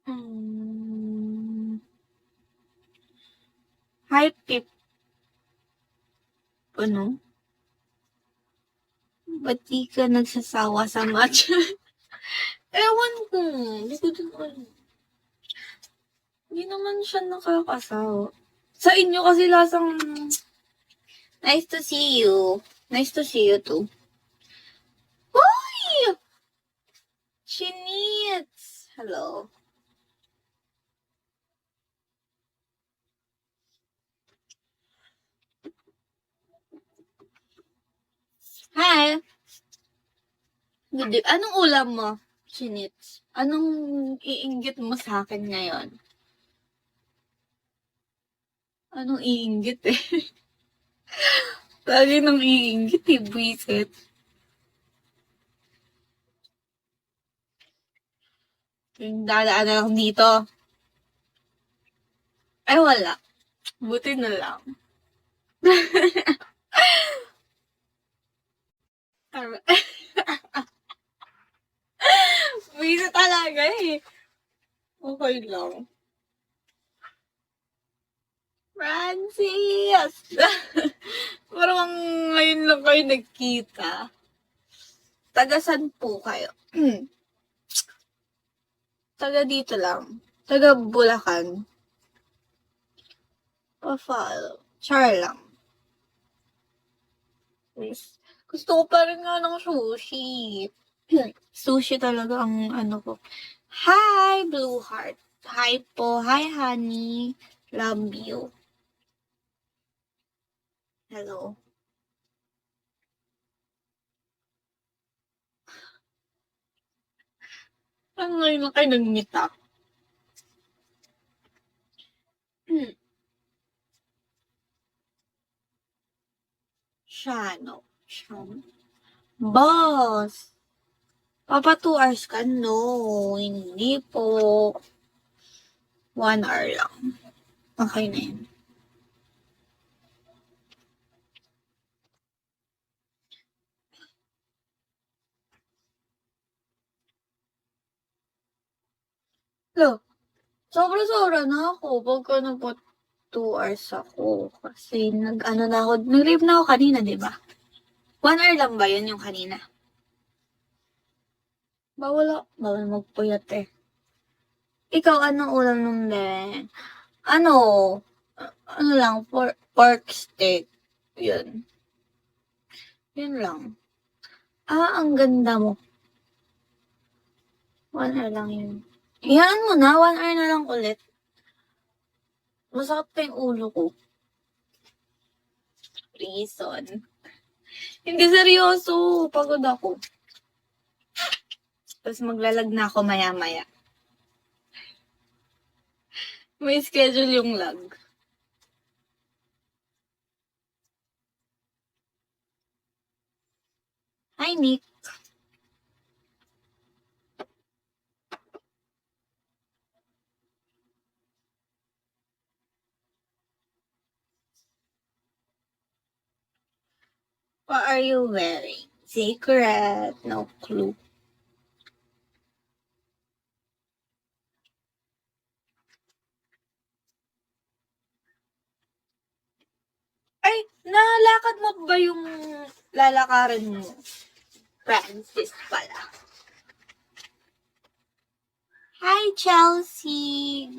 Hmm. Hi, Pip. Ano? Ba't di ka nagsasawa sa matcha? Ewan ko. Hindi ko din alam. Hindi naman siya nakakasawa. Sa inyo kasi lasang... Nice to see you. Nice to see you too. Hoy! Chinits! Hello. Hi! Good. Anong ulam mo, Chinits? Anong iinggit mo sa akin ngayon? Anong iinggit eh? Lagi nang iinggit eh, buwisit. Yung dadaan na lang dito. Ay, wala. Buti na lang. Buwisit talaga eh. Okay lang. Francis! Parang ngayon lang kayo nagkita. Taga-san po kayo? Taga dito lang. Taga Bulacan. Pa-follow. Char lang. Yes. Gusto ko pa rin nga ng sushi. Sushi talaga ang ano ko. Hi, Blue Heart. Hi po. Hi, honey. Love you. Hello. Ang ngayon lang kayo nag-meet up. Shano. Shano. Boss! Papa 2 hours ka? No, hindi po. 1 hour lang. Okay na yun. Lo, sobra-sobra na ako. Pagka nagpa 2 hours ako. Kasi nag-leave na ako kanina, di ba? 1 hour lang ba yun yung kanina? Bawal magpuyat eh. Ikaw, anong ulam nung din? Ano? Ano lang, pork steak. Yun. Yun lang. Ah, ang ganda mo. 1 hour lang yun. Iyan mo na, 1 hour na lang ulit. Masakit pa yung ulo ko. Reason. Hindi seryoso. Pagod ako. Tapos maglalag na ako maya-maya. May schedule yung lag. Hi, Nick. What are you wearing? Secret. No clue. Ay, nalakad mo ba yung lalakarin mo? Francis pala. Hi, Chelsea.